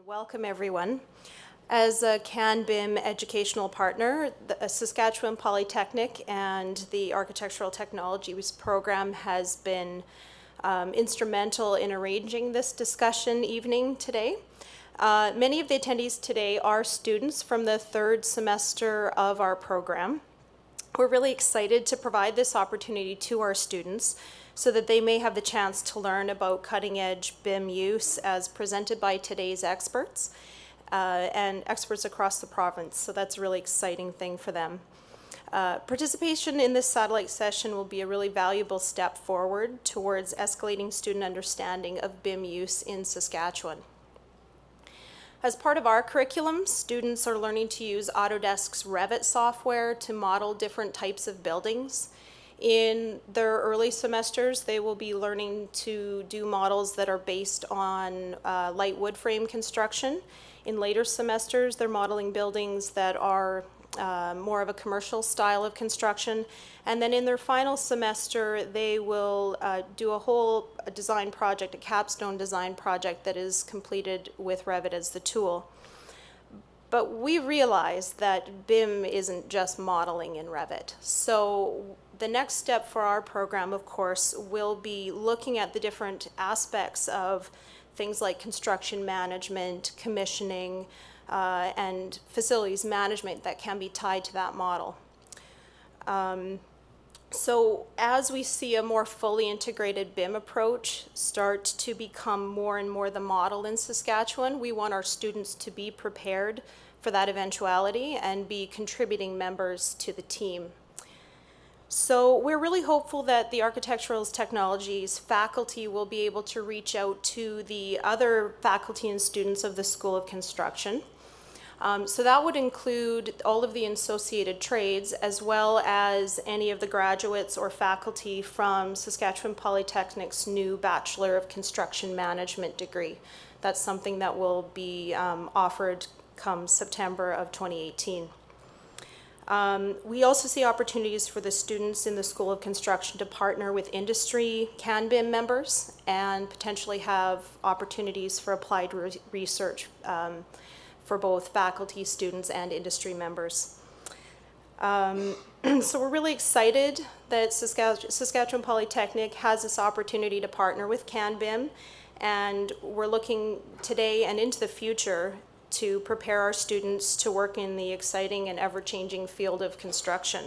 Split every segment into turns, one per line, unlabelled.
Welcome everyone. As a CAN-BIM educational partner, the Saskatchewan Polytechnic and the Architectural Technologies program has been instrumental in arranging this discussion evening today. Many of the attendees today are students from the third semester of our program. We're really excited to provide this opportunity to our students so that they may have the chance to learn about cutting-edge BIM use as presented by today's experts and experts across the province. So that's a really exciting thing for them. Participation in this satellite session will be a really valuable step forward towards escalating student understanding of BIM use in Saskatchewan. As part of our curriculum, students are learning to use Autodesk's Revit software to model different types of buildings. In their early semesters, they will be learning to do models that are based on light wood frame construction. In later semesters, they're modeling buildings that are more of a commercial style of construction. And then in their final semester, they will do a whole design project, a capstone design project that is completed with Revit as the tool. But we realize that BIM isn't just modeling in Revit. So the next step for our program, of course, will be looking at the different aspects of things like construction management, commissioning, and facilities management that can be tied to that model. So as we see a more fully integrated BIM approach start to become more and more the model in Saskatchewan, we want our students to be prepared for that eventuality and be contributing members to the team. So we're really hopeful that the Architectural Technologies faculty will be able to reach out to the other faculty and students of the School of Construction. So that would include all of the associated trades as well as any of the graduates or faculty from Saskatchewan Polytechnic's new Bachelor of Construction Management degree. That's something that will be offered come September of 2018. We also see opportunities for the students in the School of Construction to partner with industry CAN-BIM members and potentially have opportunities for applied research for both faculty, students, and industry members. So we're really excited that Saskatchewan Polytechnic has this opportunity to partner with CAN-BIM, and we're looking today and into the future to prepare our students to work in the exciting and ever-changing field of construction.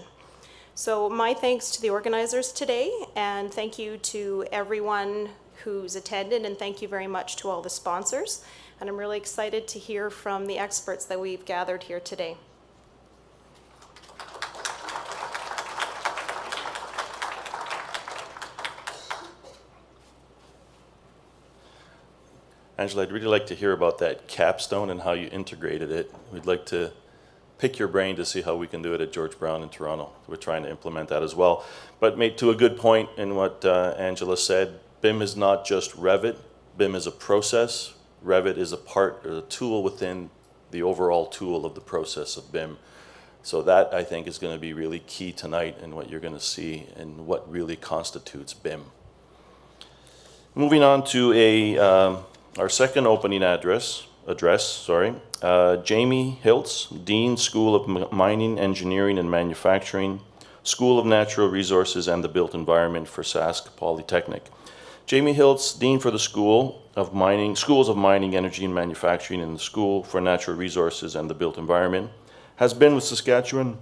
So my thanks to the organizers today, and thank you to everyone who's attended, and thank you very much to all the sponsors. And I'm really excited to hear from the experts that we've gathered here today.
Angela, I'd really like to hear about that capstone and how you integrated it. We'd like to pick your brain to see how we can do it at George Brown in Toronto. We're trying to implement that as well. But made to a good point in what Angela said, BIM is not just Revit. BIM is a process. Revit is a part or a tool within the overall tool of the process of BIM. So that, I think, is going to be really key tonight in what you're going to see and what really constitutes BIM. Moving on to our second opening address, Jamie Hilts, Dean, School of Mining, Engineering and Manufacturing, School of Natural Resources and the Built Environment for Sask Polytechnic. Jamie Hilts, Dean for the Schools of Mining, Energy and Manufacturing and the School for Natural Resources and the Built Environment, has been with Saskatchewan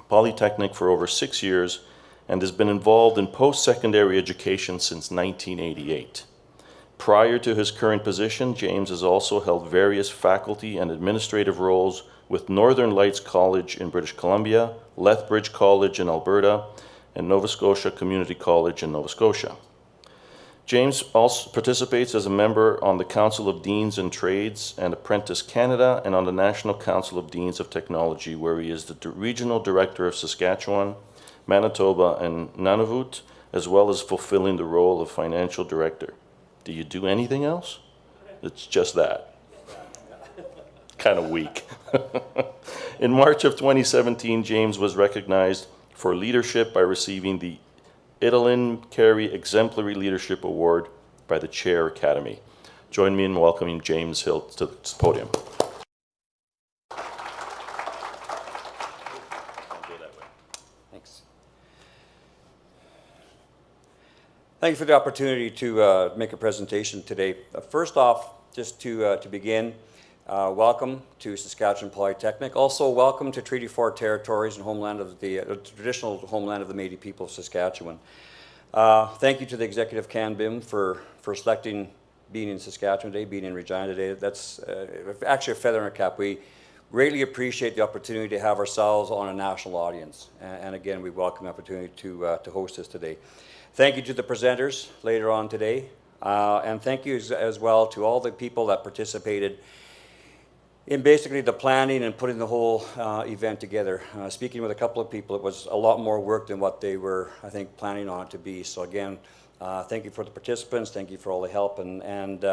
Polytechnic for over 6 years and has been involved in post-secondary education since 1988. Prior to his current position, James has also held various faculty and administrative roles with Northern Lights College in British Columbia, Lethbridge College in Alberta, and Nova Scotia Community College in Nova Scotia. James also participates as a member on the Council of Deans and Trades and Apprentice Canada and on the National Council of Deans of Technology, where he is the Regional Director of Saskatchewan, Manitoba, and Nunavut, as well as fulfilling the role of Financial Director. Do you do anything else? It's just that. Kind of weak. In March of 2017, James was recognized for leadership by receiving the Idalin Carey Exemplary Leadership Award by the Chair Academy. Join me in welcoming James Hilts to the podium.
Thanks. Thank you for the opportunity to make a presentation today. First off, just to begin, welcome to Saskatchewan Polytechnic. Also, welcome to Treaty 4 territories and homeland of the traditional homeland of the Métis people of Saskatchewan. Thank you to the Executive CanBIM for selecting being in Saskatchewan today, being in Regina today. That's actually a feather in our cap. We greatly appreciate the opportunity to have ourselves on a national audience. And again, we welcome the opportunity to host this today. Thank you to the presenters later on today. And thank you as well to all the people that participated in basically the planning and putting the whole event together. Speaking with a couple of people, it was a lot more work than what they were, I think, planning on it to be. So again, thank you for the participants, thank you for all the help, and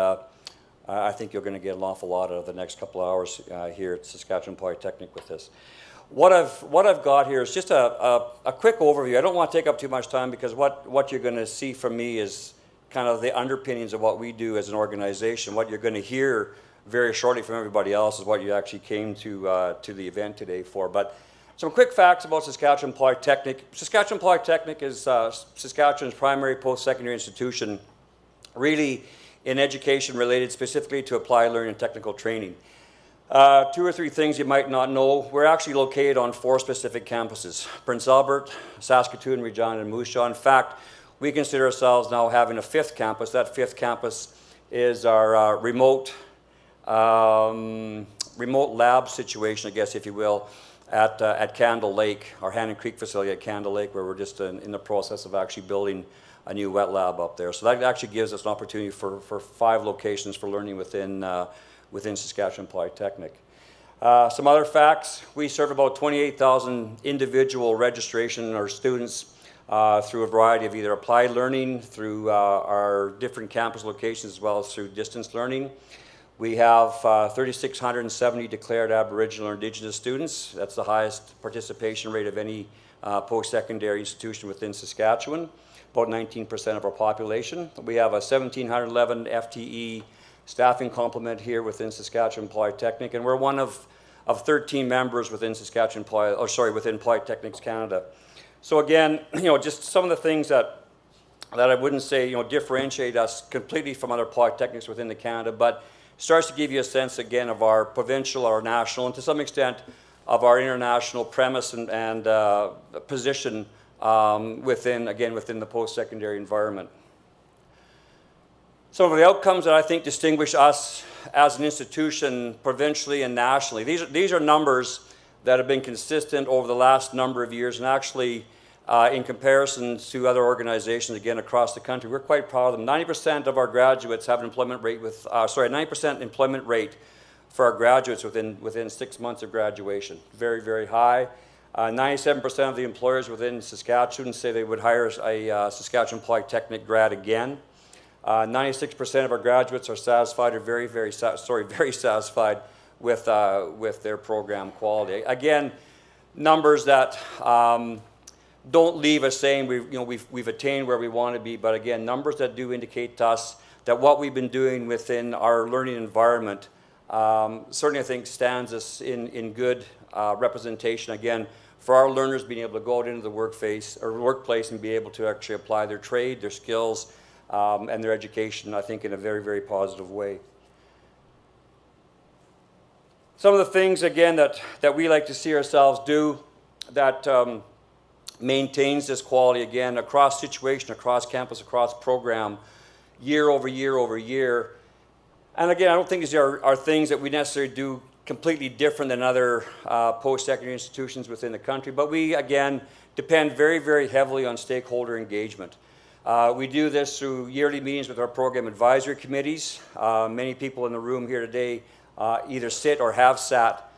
I think you're going to get an awful lot out of the next couple of hours here at Saskatchewan Polytechnic with this. What I've got here is just a quick overview. I don't want to take up too much time because what you're going to see from me is kind of the underpinnings of what we do as an organization. What you're going to hear very shortly from everybody else is what you actually came to the event today for. But some quick facts about Saskatchewan Polytechnic. Saskatchewan Polytechnic is Saskatchewan's primary post-secondary institution, really in education related specifically to applied learning and technical training. 2 or 3 things you might not know. We're actually located on 4 specific campuses: Prince Albert, Saskatoon, Regina, and Moose Jaw. In fact, we consider ourselves now having a 5th campus. That 5th campus is our remote lab situation, I guess, if you will, at Candle Lake, our Hannon Creek facility at Candle Lake, where we're just in the process of actually building a new wet lab up there. So that actually gives us an opportunity for 5 locations for learning within Saskatchewan Polytechnic. Some other facts: we serve about 28,000 individual registration or students through a variety of either applied learning, through our different campus locations, as well as through distance learning. We have 3,670 declared Aboriginal or Indigenous students. That's the highest participation rate of any post-secondary institution within Saskatchewan, about 19% of our population. We have a 1,711 FTE staffing complement here within Saskatchewan Polytechnic, and we're one of 13 members within within Polytechnics Canada. So again, just some of the things that I wouldn't say, differentiate us completely from other polytechnics within the Canada, but starts to give you a sense again of our provincial, our national, and to some extent of our international premise and position within the post-secondary environment. Some of the outcomes that I think distinguish us as an institution provincially and nationally. These are numbers that have been consistent over the last number of years, and actually in comparison to other organizations, again, across the country, we're quite proud of them. 90% of our graduates have an employment rate 90% employment rate for our graduates within 6 months of graduation. Very, very high. 97% of the employers within Saskatchewan say they would hire a Saskatchewan Polytechnic grad again. 96% of our graduates are satisfied or very satisfied with their program quality. Again, numbers that don't leave us saying we've attained where we want to be, but again, numbers that do indicate to us that what we've been doing within our learning environment certainly, I think, stands us in good representation, again, for our learners being able to go out into the workplace and be able to actually apply their trade, their skills, and their education, I think, in a very, very positive way. Some of the things, again, that we like to see ourselves do that maintains this quality, again, across situation, across campus, across program, year over year over year. And again, I don't think these are things that we necessarily do completely different than other post-secondary institutions within the country, but we, again, depend very, very heavily on stakeholder engagement. We do this through yearly meetings with our program advisory committees. Many people in the room here today either sit or have sat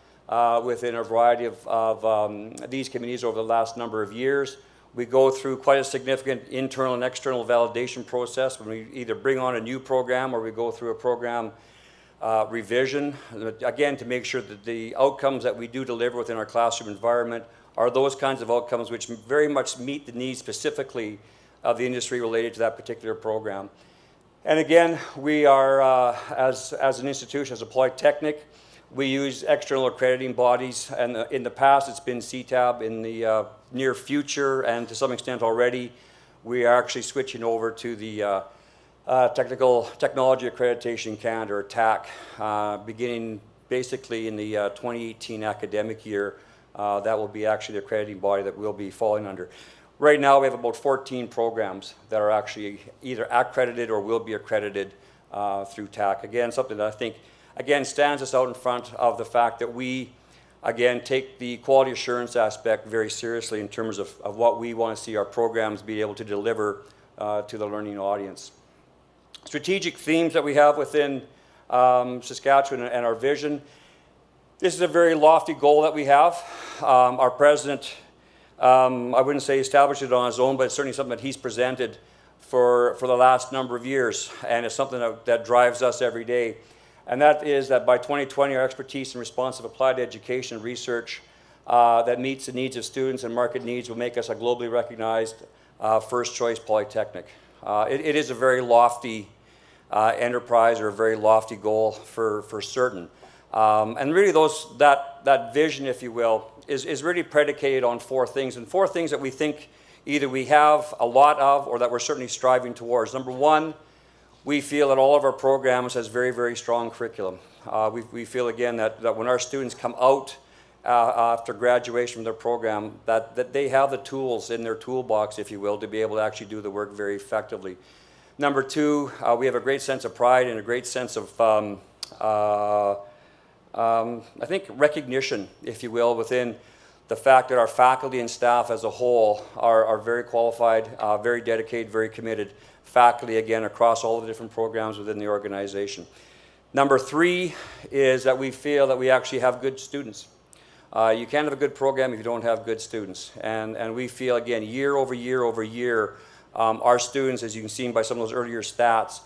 within a variety of these committees over the last number of years. We go through quite a significant internal and external validation process when we either bring on a new program or we go through a program revision, again, to make sure that the outcomes that we do deliver within our classroom environment are those kinds of outcomes which very much meet the needs specifically of the industry related to that particular program. And again, we are, as an institution, as a Polytechnic, we use external accrediting bodies, and in the past it's been CTAB. In the near future, and to some extent already, we are actually switching over to the Technology Accreditation Canada, or TAC, beginning basically in the 2018 academic year. That will be actually the accrediting body that we'll be falling under. Right now, we have about 14 programs that are actually either accredited or will be accredited through TAC. Again, something that I think, again, stands us out in front of the fact that we, again, take the quality assurance aspect very seriously in terms of what we want to see our programs be able to deliver to the learning audience. Strategic themes that we have within Saskatchewan and our vision. This is a very lofty goal that we have. Our president, I wouldn't say established it on his own, but it's certainly something that he's presented for the last number of years, and it's something that drives us every day. And that is that by 2020, our expertise in responsive applied education and research that meets the needs of students and market needs will make us a globally recognized first choice Polytechnic. It is a very lofty enterprise, or a very lofty goal for certain. And really that vision, if you will, is really predicated on four things, and four things that we think either we have a lot of or that we're certainly striving towards. Number one, we feel that all of our programs has very, very strong curriculum. We feel, again, that when our students come out after graduation from their program, that they have the tools in their toolbox, if you will, to be able to actually do the work very effectively. Number two, we have a great sense of pride and a great sense of, I think, recognition, if you will, within the fact that our faculty and staff as a whole are very qualified, very dedicated, very committed faculty, again, across all the different programs within the organization. Number three is that we feel that we actually have good students. You can't have a good program if you don't have good students. And we feel, again, year over year over year, our students, as you can see by some of those earlier stats,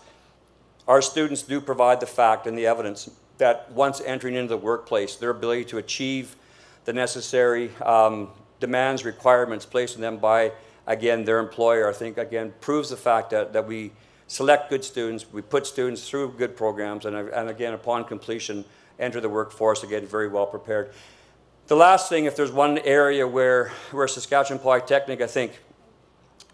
our students do provide the fact and the evidence that once entering into the workplace, their ability to achieve the necessary demands, requirements placed on them by, again, their employer, I think, again, proves the fact that we select good students, we put students through good programs, and again, upon completion, enter the workforce, again, very well prepared. The last thing, if there's one area where Saskatchewan Polytechnic, I think,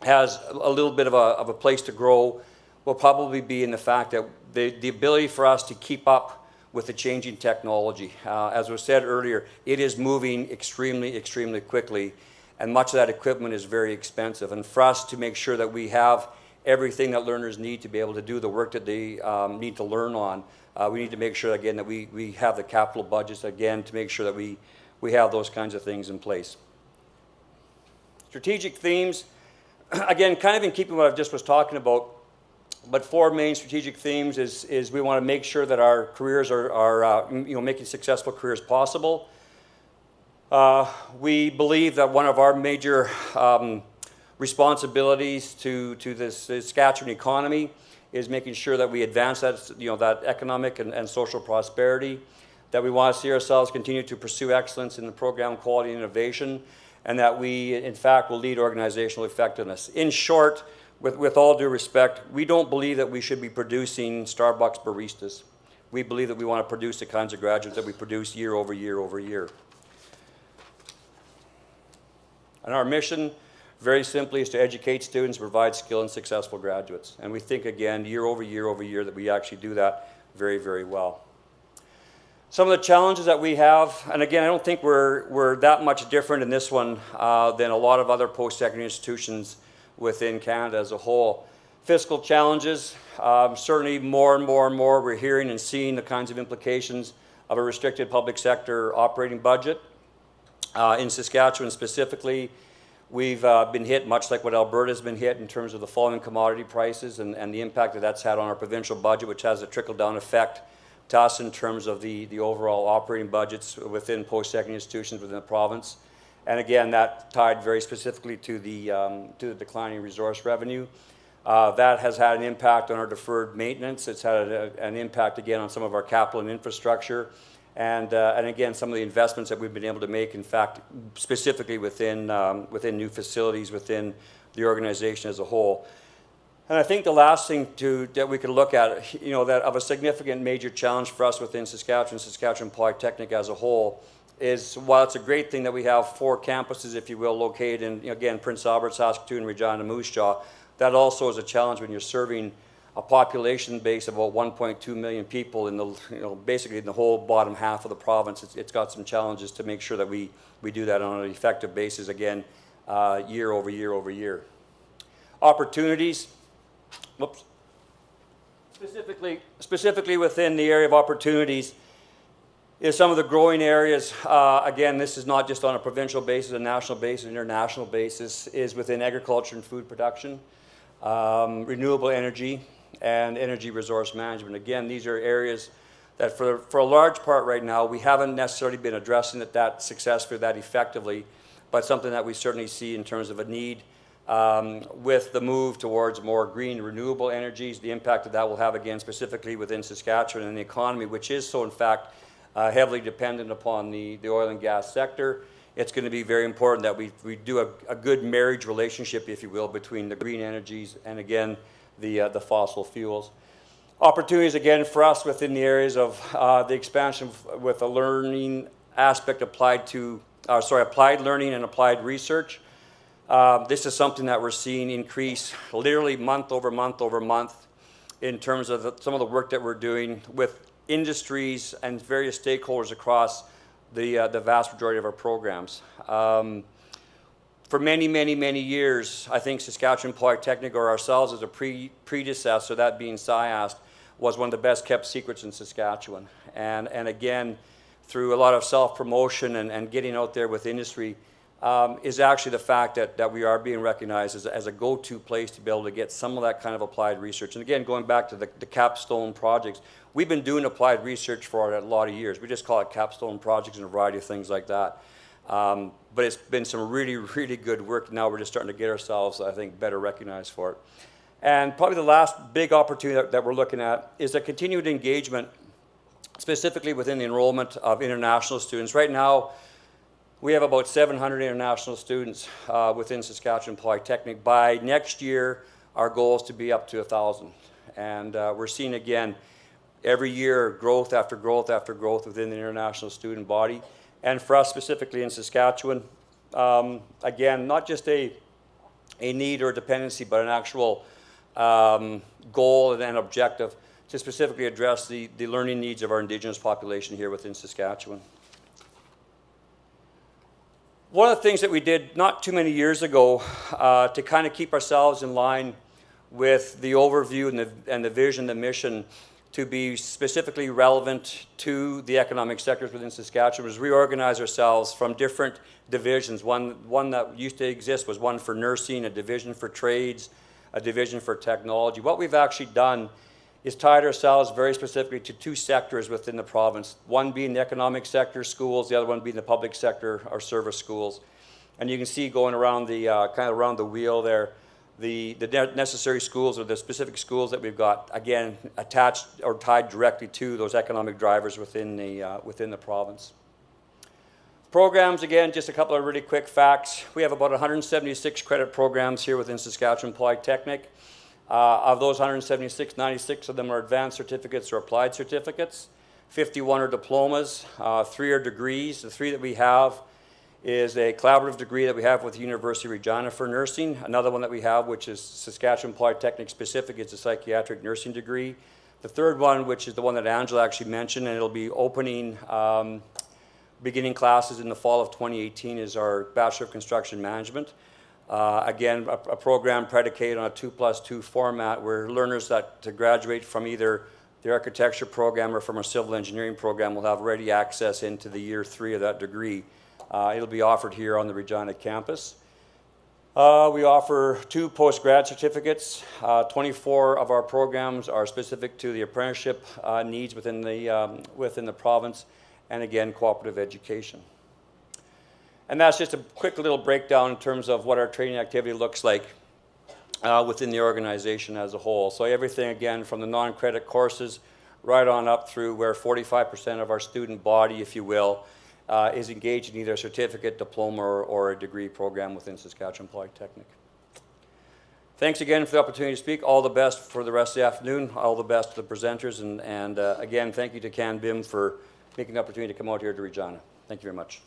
has a little bit of a place to grow, will probably be in the fact that the ability for us to keep up with the changing technology. As was said earlier, it is moving extremely, extremely quickly, and much of that equipment is very expensive. And for us to make sure that we have everything that learners need to be able to do the work that they need to learn on, we need to make sure, again, that we have the capital budgets, again, to make sure that we have those kinds of things in place. Strategic themes, again, kind of in keeping what I just was talking about, but four main strategic themes is we want to make sure that our careers are making successful careers possible. We believe that one of our major responsibilities to the Saskatchewan economy is making sure that we advance that economic and social prosperity, that we want to see ourselves continue to pursue excellence in the program quality and innovation, and that we, in fact, will lead organizational effectiveness. In short, with all due respect, we don't believe that we should be producing Starbucks baristas. We believe that we want to produce the kinds of graduates that we produce year over year over year. And our mission, very simply, is to educate students, provide skilled and successful graduates. And we think, again, year over year, that we actually do that very, very well. Some of the challenges that we have, and again, I don't think we're that much different in this one than a lot of other post-secondary institutions within Canada as a whole. Fiscal challenges, certainly more and more we're hearing and seeing the kinds of implications of a restricted public sector operating budget. In Saskatchewan specifically, we've been hit much like what Alberta's been hit in terms of the falling commodity prices and the impact that that's had on our provincial budget, which has a trickle-down effect to us in terms of the overall operating budgets within post-secondary institutions within the province. And again, that tied very specifically to the declining resource revenue. That has had an impact on our deferred maintenance. It's had an impact, again, on some of our capital and infrastructure. And again, some of the investments that we've been able to make, in fact, specifically within new facilities within the organization as a whole. And I think the last thing that we could look at, that of a significant major challenge for us within Saskatchewan Polytechnic as a whole, is while it's a great thing that we have 4 campuses, if you will, located in, again, Prince Albert, Saskatoon, Regina, Moose Jaw, that also is a challenge when you're serving a population base of about 1.2 million people in the, basically in the whole bottom half of the province. It's got some challenges to make sure that we do that on an effective basis, again, year over year over year. Opportunities. Whoops. Specifically within the area of opportunities is some of the growing areas. Again, this is not just on a provincial basis, a national basis, international basis, is within agriculture and food production, renewable energy, and energy resource management. Again, these are areas that for a large part right now, we haven't necessarily been addressing it that successfully, that effectively, but something that we certainly see in terms of a need. With the move towards more green renewable energies, the impact that will have, again, specifically within Saskatchewan and the economy, which is so, in fact, heavily dependent upon the oil and gas sector. It's going to be very important that we do a good marriage relationship, if you will, between the green energies and, again, the fossil fuels. Opportunities, again, for us within the areas of the expansion with a learning aspect applied learning and applied research. This is something that we're seeing increase literally month over month over month in terms of some of the work that we're doing with industries and various stakeholders across the vast majority of our programs. For many, many, many years, I think Saskatchewan Polytechnic, or ourselves as a predecessor, that being SciAst, was one of the best kept secrets in Saskatchewan. And again, through a lot of self-promotion and getting out there with industry, is actually the fact that we are being recognized as a go-to place to be able to get some of that kind of applied research. And again, going back to the capstone projects, we've been doing applied research for a lot of years. We just call it capstone projects and a variety of things like that. But it's been some really, really good work. Now we're just starting to get ourselves, I think, better recognized for it. And probably the last big opportunity that we're looking at is a continued engagement, specifically within the enrollment of international students. Right now, we have about 700 international students within Saskatchewan Polytechnic. By next year, our goal is to be up to 1,000. And we're seeing, again, every year growth after growth after growth within the international student body. And for us specifically in Saskatchewan, again, not just a need or a dependency, but an actual goal and an objective to specifically address the learning needs of our Indigenous population here within Saskatchewan. One of the things that we did not too many years ago to kind of keep ourselves in line with the overview and the vision, the mission, to be specifically relevant to the economic sectors within Saskatchewan was reorganize ourselves from different divisions. One that used to exist was one for nursing, a division for trades, a division for technology. What we've actually done is tied ourselves very specifically to 2 sectors within the province, one being the economic sector schools, the other one being the public sector or service schools. And you can see going around the kind of around the wheel there, the necessary schools or the specific schools that we've got, again, attached or tied directly to those economic drivers within the province. Programs, again, just a couple of really quick facts. We have about 176 credit programs here within Saskatchewan Polytechnic. Of those 176, 96 of them are advanced certificates or applied certificates. 51 are diplomas, 3 are degrees. The 3 that we have is a collaborative degree that we have with the University of Regina for nursing. Another one that we have, which is Saskatchewan Polytechnic specific, is a psychiatric nursing degree. The third one, which is the one that Angela actually mentioned, and it'll be opening, beginning classes in the fall of 2018, is our Bachelor of Construction Management. Again, a program predicated on a 2+2 format where learners that to graduate from either the architecture program or from a civil engineering program will have ready access into the year 3 of that degree. It'll be offered here on the Regina campus. We offer 2 post-grad certificates. 24 of our programs are specific to the apprenticeship needs within the province, and again, cooperative education. And that's just a quick little breakdown in terms of what our training activity looks like within the organization as a whole. So everything, again, from the non-credit courses right on up through where 45% of our student body, if you will, is engaged in either a certificate, diploma, or a degree program within Saskatchewan Polytechnic. Thanks again for the opportunity to speak. All the best for the rest of the afternoon. All the best to the presenters. And again, thank you to CanBIM for making the opportunity to come out here to Regina. Thank you very much.